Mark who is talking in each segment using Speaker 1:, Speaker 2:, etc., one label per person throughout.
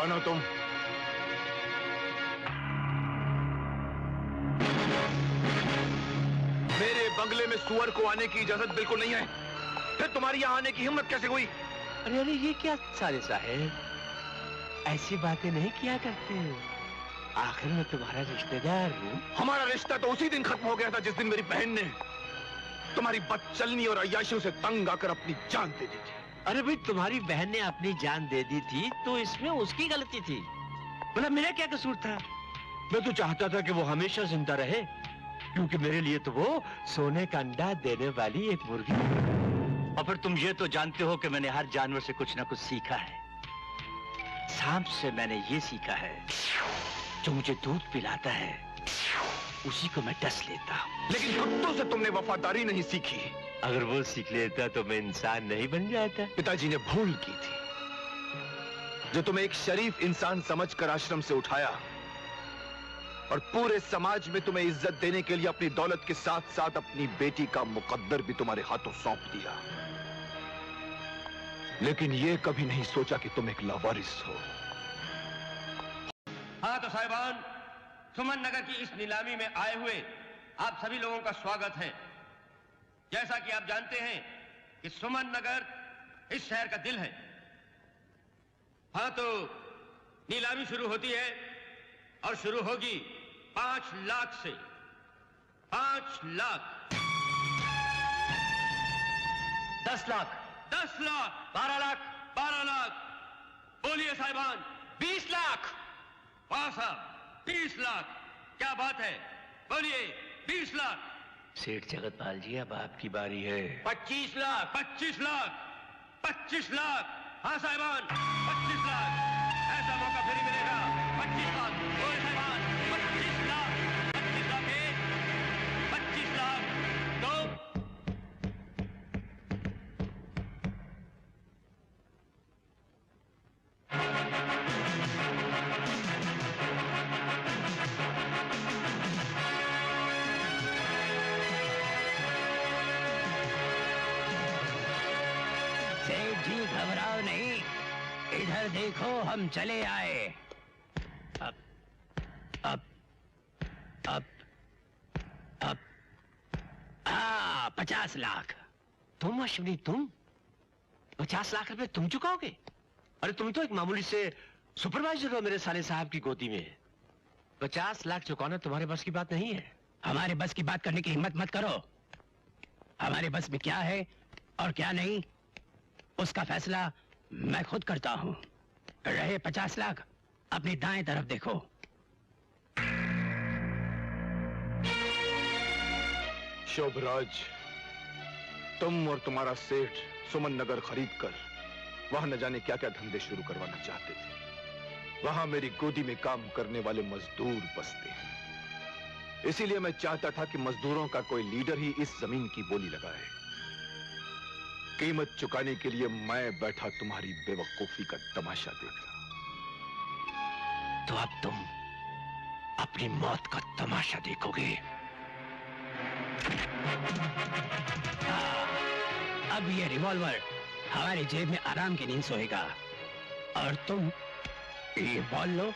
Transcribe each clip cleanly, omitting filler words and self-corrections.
Speaker 1: कौन हो तुम? मेरे बंगले में सुअर को आने की इजाजत बिल्कुल नहीं है। फिर तुम्हारी यहाँ आने की हिम्मत कैसे हुई?
Speaker 2: अरे अरे ये क्या साले साहब, ऐसी बातें नहीं किया करते। आखिर में तुम्हारा रिश्तेदार हूँ।
Speaker 1: हमारा रिश्ता तो उसी दिन खत्म हो गया था जिस दिन मेरी बहन ने तुम्हारी बदचलनी और अय्याशियों से तंग आकर अपनी जान दे दी थी।
Speaker 2: अरे भाई, तुम्हारी बहन ने अपनी जान दे दी थी तो इसमें उसकी गलती थी। मतलब मेरा क्या कसूर था? मैं तो चाहता था कि वो हमेशा जिंदा रहे, क्योंकि मेरे लिए तो वो सोने का अंडा देने वाली एक मुर्गी। और फिर तुम ये तो जानते हो कि मैंने हर जानवर से कुछ ना कुछ सीखा है। सांप से मैंने ये सीखा है, जो मुझे दूध पिलाता है उसी को मैं डस लेता हूँ।
Speaker 1: लेकिन कुत्तों से तुमने वफादारी नहीं सीखी।
Speaker 2: अगर वो सीख लेता तो मैं इंसान नहीं बन जाता।
Speaker 1: पिताजी ने भूल की थी, जो तुम्हें एक शरीफ इंसान समझकर आश्रम से उठाया और पूरे समाज में तुम्हें इज्जत देने के लिए अपनी दौलत के साथ साथ अपनी बेटी का मुकद्दर भी तुम्हारे हाथों सौंप दिया। लेकिन ये कभी नहीं सोचा कि तुम एक लावारिस हो।
Speaker 3: हाँ तो साहिबान, सुमन नगर की इस नीलामी में आए हुए आप सभी लोगों का स्वागत है। जैसा कि आप जानते हैं कि सुमन नगर इस शहर का दिल है। हाँ तो नीलामी शुरू होती है और शुरू होगी 5 लाख से। 5 लाख, 10 लाख, 10 लाख, 12 लाख, 12 लाख। बोलिए साहिबान, 20 लाख। वाह साहब, 20 लाख, क्या बात है। बोलिए 20 लाख।
Speaker 2: सेठ जगतपाल जी, अब आपकी बारी है।
Speaker 3: 25 लाख, 25 लाख, 25 लाख। हाँ साहिबान, 25 लाख। ऐसा मौका फिर ही मिलेगा। 25 लाख। बोले साहिबान, 25 लाख। 25 लाख एक, 25 लाख दो।
Speaker 4: घबराओ नहीं, इधर देखो, हम चले आए। अब अब अब अब 50 लाख।
Speaker 2: तुम अश्विनी, तुम 50 लाख रुपए तुम चुकाओगे? अरे तुम तो एक मामूली से सुपरवाइजर हो मेरे साले साहब की गोदी में। 50 लाख चुकाना तुम्हारे बस की बात नहीं है।
Speaker 4: हमारे बस की बात करने की हिम्मत मत करो। हमारे बस में क्या है और क्या नहीं, उसका फैसला मैं खुद करता हूं। रहे 50 लाख, अपनी दाएं तरफ देखो।
Speaker 1: शोभराज, तुम और तुम्हारा सेठ सुमन नगर खरीद कर वहां न जाने क्या क्या धंधे शुरू करवाना चाहते थे। वहां मेरी गोदी में काम करने वाले मजदूर बसते हैं। इसीलिए मैं चाहता था कि मजदूरों का कोई लीडर ही इस जमीन की बोली लगाए। कीमत चुकाने के लिए मैं बैठा तुम्हारी बेवकूफी का तमाशा देख रहा।
Speaker 2: तो अब तुम अपनी मौत का तमाशा देखोगे।
Speaker 4: अब ये रिवॉल्वर हमारी जेब में आराम की नींद सोएगा और तुम ये बॉल लो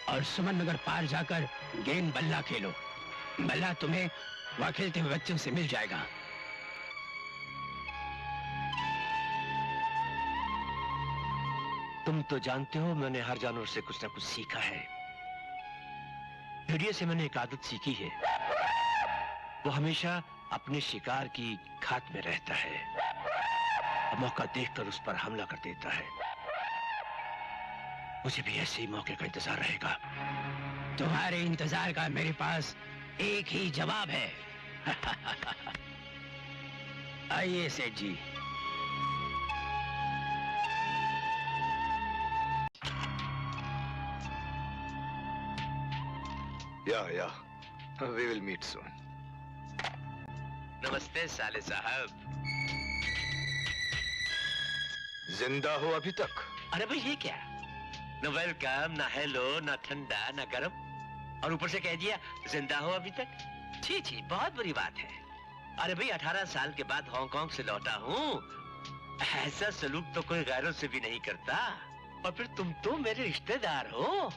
Speaker 4: और सुमन नगर पार जाकर गेंद बल्ला खेलो। बल्ला तुम्हें वहां खेलते हुए बच्चों से मिल जाएगा।
Speaker 2: तुम तो जानते हो मैंने हर जानवर से कुछ ना कुछ सीखा है। भेड़िए से मैंने एक आदत सीखी है, वो हमेशा अपने शिकार की खात में रहता है और मौका देखकर उस पर हमला कर देता है। मुझे भी ऐसे ही मौके का इंतजार रहेगा।
Speaker 4: तुम्हारे इंतजार का मेरे पास एक ही जवाब है। आइए सेठ जी।
Speaker 1: या we will meet soon.
Speaker 2: नमस्ते साले साहब।
Speaker 1: जिंदा हो अभी तक?
Speaker 2: अरे भाई ये क्या, न वेलकम, न हेलो, न ठंडा, न गर्म, और ऊपर से कह दिया जिंदा हो अभी तक। छी छी, बहुत बुरी बात है। अरे भाई 18 साल के बाद हांगकांग से लौटा हूँ, ऐसा सलूक तो कोई गैरों से भी नहीं करता। और फिर तुम तो मेरे रिश्तेदार हो।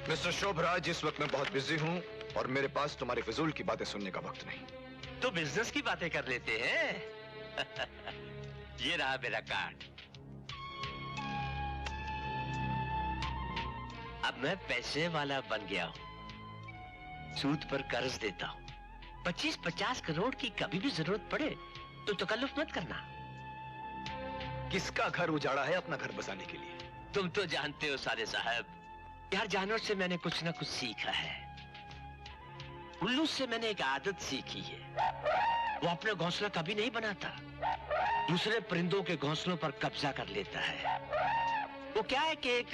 Speaker 1: मिस्टर शोभराज, इस वक्त मैं बहुत बिजी हूँ और मेरे पास तुम्हारे फिजूल की बातें सुनने का वक्त नहीं।
Speaker 2: तो बिजनेस की बातें कर लेते हैं। ये रहा मेरा कार्ड। अब मैं पैसे वाला बन गया हूँ, सूद पर कर्ज देता हूँ। 25-50 करोड़ की कभी भी जरूरत पड़े तो तकल्लुफ मत करना।
Speaker 1: किसका घर उजाड़ा है अपना घर बसाने के लिए?
Speaker 2: तुम तो जानते हो साले साहब, यार जानवर से मैंने कुछ ना कुछ सीखा है। उल्लू से मैंने एक आदत सीखी है, वो अपना घोंसला कभी नहीं बनाता, दूसरे परिंदों के घोंसलों पर कब्जा कर लेता है। वो क्या है कि एक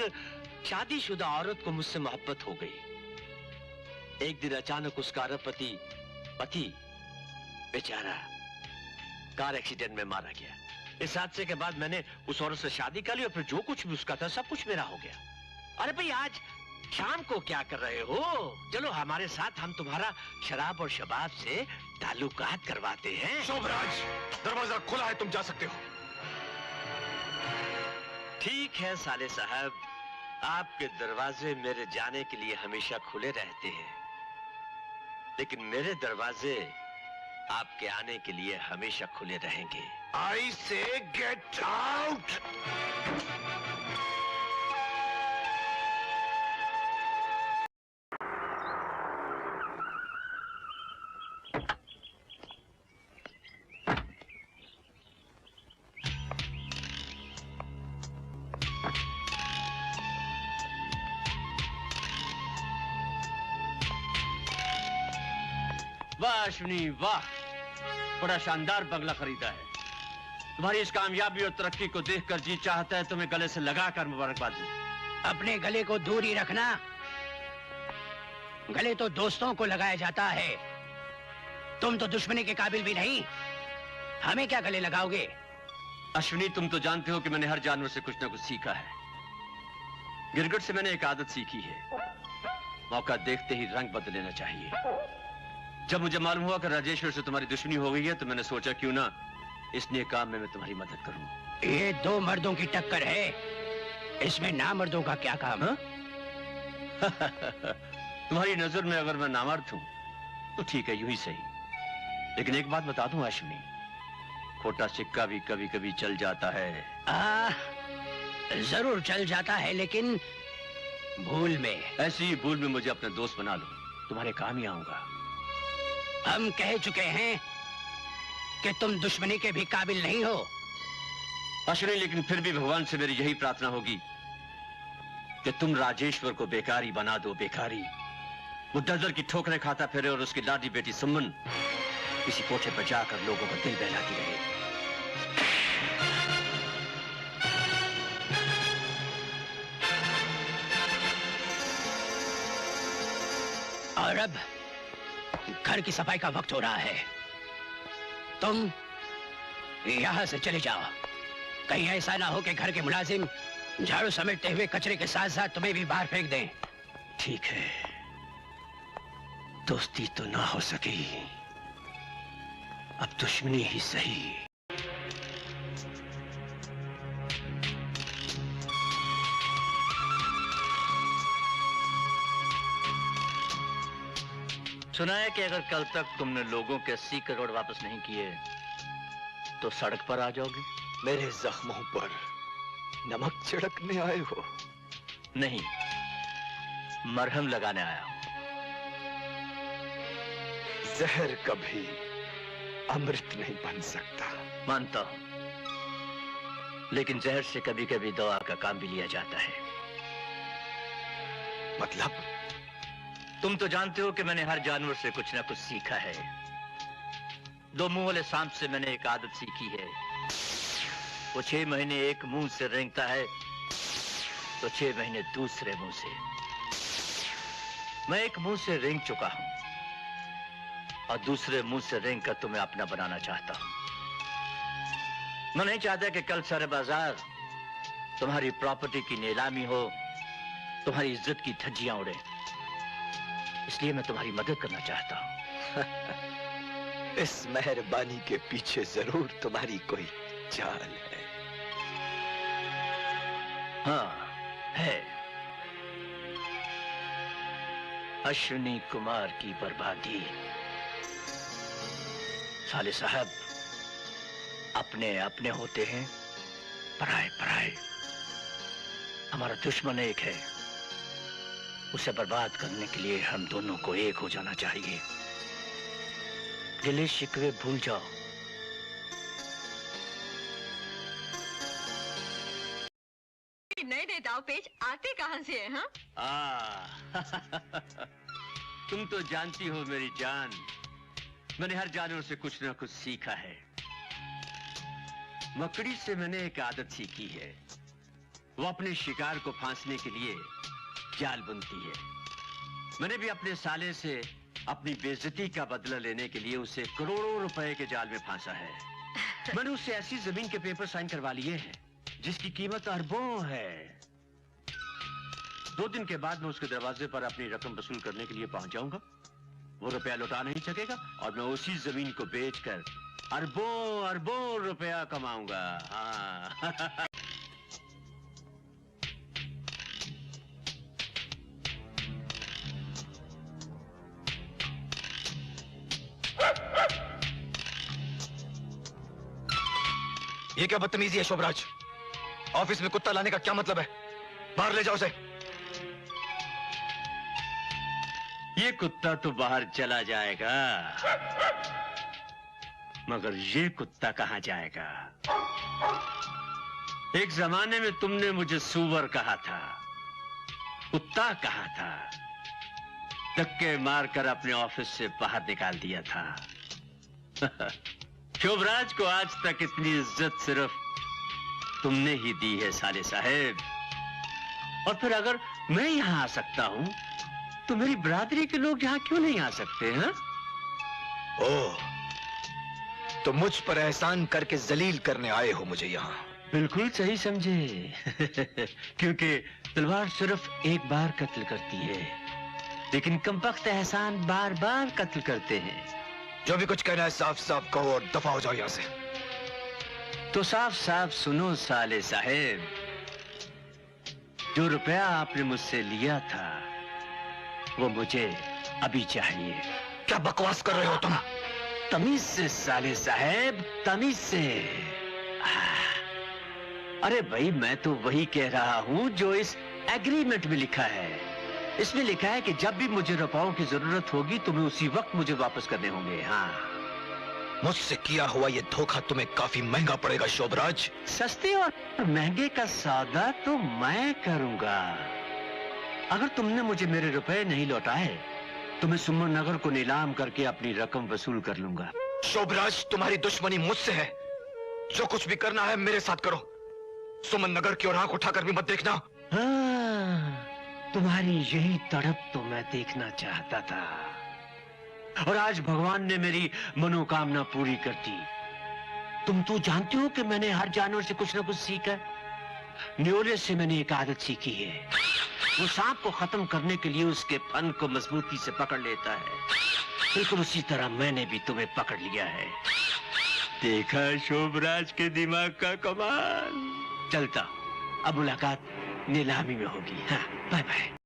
Speaker 2: शादीशुदा औरत को मुझसे मोहब्बत हो गई। एक दिन अचानक उसका पति बेचारा कार एक्सीडेंट में मारा गया। इस हादसे के बाद मैंने उस औरत से शादी कर ली और फिर जो कुछ भी उसका था सब कुछ मेरा हो गया। अरे भाई, आज शाम को क्या कर रहे हो? चलो हमारे साथ, हम तुम्हारा शराब और शबाब से ताल्लुकात करवाते हैं।
Speaker 1: शोभराज, दरवाजा खुला है, तुम जा सकते हो।
Speaker 2: ठीक है साले साहब, आपके दरवाजे मेरे जाने के लिए हमेशा खुले रहते हैं, लेकिन मेरे दरवाजे आपके आने के लिए हमेशा खुले रहेंगे।
Speaker 1: आई से गेट आउट।
Speaker 3: वाह अश्विनी वाह, बड़ा शानदार बंगला खरीदा है। तुम्हारी इस कामयाबी और तरक्की को देखकर जी चाहता है तुम्हें गले से लगाकर मुबारकबाद दूं।
Speaker 4: अपने गले को दूर ही रखना, गले तो दोस्तों को लगाया जाता है। तुम तो दुश्मनी के काबिल भी नहीं, हमें क्या गले लगाओगे?
Speaker 3: अश्विनी, तुम तो जानते हो कि मैंने हर जानवर से कुछ ना कुछ सीखा है। गिरगिट से मैंने एक आदत सीखी है, मौका देखते ही रंग बदल लेना चाहिए। जब मुझे मालूम हुआ कि राजेश्वर से तुम्हारी दुश्मनी हो गई है तो मैंने सोचा क्यों ना इस नेक काम में मैं तुम्हारी मदद करूं।
Speaker 4: ये दो मर्दों की टक्कर है, इसमें नामर्दों का क्या काम?
Speaker 3: तुम्हारी नजर में अगर मैं नामर्द हूं तो ठीक है, यूं ही सही। लेकिन एक बात बता दूं अश्विनी, खोटा सिक्का भी कभी कभी चल जाता है।
Speaker 4: जरूर चल जाता है, लेकिन भूल में।
Speaker 3: ऐसी ही भूल में मुझे अपना दोस्त बना लो, तुम्हारे काम ही आऊंगा।
Speaker 4: हम कह चुके हैं कि तुम दुश्मनी के भी काबिल नहीं हो।
Speaker 3: अश्विनी, लेकिन फिर भी भगवान से मेरी यही प्रार्थना होगी कि तुम राजेश्वर को बेकारी बना दो। बेकारी, वो दर-दर की ठोकरें खाता फिरे और उसकी लाडी बेटी सुमन किसी कोठे पर जाकर लोगों का दिल बहलाती रहे।
Speaker 4: और अब घर की सफाई का वक्त हो रहा है, तुम यहां से चले जाओ। कहीं ऐसा ना हो कि घर के मुलाजिम झाड़ू समेटते हुए कचरे के साथ साथ तुम्हें भी बाहर फेंक दें।
Speaker 2: ठीक है, दोस्ती तो ना हो सकी, अब दुश्मनी ही सही।
Speaker 5: सुना है कि अगर कल तक तुमने लोगों के 80 करोड़ वापस नहीं किए तो सड़क पर आ जाओगे।
Speaker 1: मेरे जख्मों पर नमक छिड़कने आए हो?
Speaker 5: नहीं, मरहम लगाने आया हूं।
Speaker 1: जहर कभी अमृत नहीं बन सकता।
Speaker 5: मानता हूं, लेकिन जहर से कभी कभी दवा का काम भी लिया जाता है।
Speaker 1: मतलब?
Speaker 5: तुम तो जानते हो कि मैंने हर जानवर से कुछ ना कुछ सीखा है। दो मुंह वाले सांप से मैंने एक आदत सीखी है, वो 6 महीने एक मुंह से रेंगता है तो 6 महीने दूसरे मुंह से। मैं एक मुंह से रेंग चुका हूं और दूसरे मुंह से रेंग कर तुम्हें अपना बनाना चाहता हूं। मैं नहीं चाहता कि कल सारे बाजार तुम्हारी प्रॉपर्टी की नीलामी हो, तुम्हारी इज्जत की धज्जियां उड़े, इसलिए मैं तुम्हारी मदद करना चाहता हूं।
Speaker 1: इस मेहरबानी के पीछे जरूर तुम्हारी कोई चाल है।
Speaker 5: हाँ है। अश्विनी कुमार की बर्बादी। साले साहब, अपने अपने होते हैं, पराए पराए। हमारा दुश्मन एक है, उसे बर्बाद करने के लिए हम दोनों को एक हो जाना चाहिए। गिले शिकवे भूल जाओ।
Speaker 6: नए नए दाव पेच आते कहां से हैं? हाँ?
Speaker 2: तुम तो जानती हो मेरी जान, मैंने हर जानवर से कुछ ना कुछ सीखा है। मकड़ी से मैंने एक आदत सीखी है, वो अपने शिकार को फांसने के लिए जाल बुनती है। मैंने भी अपने साले से अपनी बेइज्जती का बदला लेने के लिए उसे करोड़ों रुपए के जाल में फांसा है। मैंने उससे ऐसी जमीन के पेपर साइन करवा लिए हैं जिसकी कीमत अरबों है। 2 दिन के बाद मैं उसके दरवाजे पर अपनी रकम वसूल करने के लिए पहुंच जाऊंगा। वो रुपया लौटा नहीं सकेगा और मैं उसी जमीन को बेचकर अरबों अरबों रुपया कमाऊंगा। हाँ।
Speaker 1: ये क्या बदतमीजी है शोभराज? ऑफिस में कुत्ता लाने का क्या मतलब है? बाहर ले जाओ उसे।
Speaker 2: ये कुत्ता तो बाहर चला जाएगा, मगर ये कुत्ता कहां जाएगा? एक जमाने में तुमने मुझे सूअर कहा था, कुत्ता कहा था, धक्के मारकर अपने ऑफिस से बाहर निकाल दिया था। शोभराज को आज तक इतनी इज्जत सिर्फ तुमने ही दी है साले साहेब। और फिर अगर मैं यहां आ सकता हूं तो मेरी बरादरी के लोग यहां क्यों नहीं आ सकते हैं?
Speaker 1: ओह, तो मुझ पर एहसान करके जलील करने आए हो मुझे यहाँ?
Speaker 2: बिल्कुल सही समझे। क्योंकि तलवार सिर्फ एक बार कत्ल करती है, लेकिन कमबख्त एहसान बार बार कत्ल करते हैं।
Speaker 1: जो भी कुछ कहना है साफ साफ कहो और दफा हो जाओ यहाँ से।
Speaker 2: तो साफ साफ सुनो साले साहेब, जो रुपया आपने मुझसे लिया था वो मुझे अभी चाहिए।
Speaker 1: क्या बकवास कर रहे हो तुम?
Speaker 2: तमीज से साले साहेब, तमीज से। अरे भाई, मैं तो वही कह रहा हूं जो इस एग्रीमेंट में लिखा है। इसमें लिखा है कि जब भी मुझे रुपयों की जरूरत होगी तुम्हें उसी वक्त मुझे वापस करने होंगे। हाँ,
Speaker 1: मुझसे किया हुआ ये धोखा तुम्हें काफी महंगा पड़ेगा शोभराज।
Speaker 2: सस्ते और महंगे का सौदा तो मैं करूंगा। अगर तुमने मुझे मेरे रुपए नहीं लौटाए तो मैं सुमन नगर को नीलाम करके अपनी रकम वसूल कर लूंगा।
Speaker 1: शोभराज, तुम्हारी दुश्मनी मुझसे है। जो कुछ भी करना है मेरे साथ करो। सुमन नगर की ओर आंख उठाकर भी मत देखना।
Speaker 2: हाँ, तुम्हारी यही तड़प तो मैं देखना चाहता था, और आज भगवान ने मेरी मनोकामना पूरी कर दी। तुम तो जानते हो कि मैंने हर जानवर से कुछ ना कुछ सीखा। न्योले से मैंने एक आदत सीखी है, वो सांप को खत्म करने के लिए उसके फन को मजबूती से पकड़ लेता है। बिल्कुल उसी तरह मैंने भी तुम्हें पकड़ लिया है। देखा शोभराज के दिमाग का कमाल। चलता, अब मुलाकात नीलामी में होगी। हाँ, बाय बाय।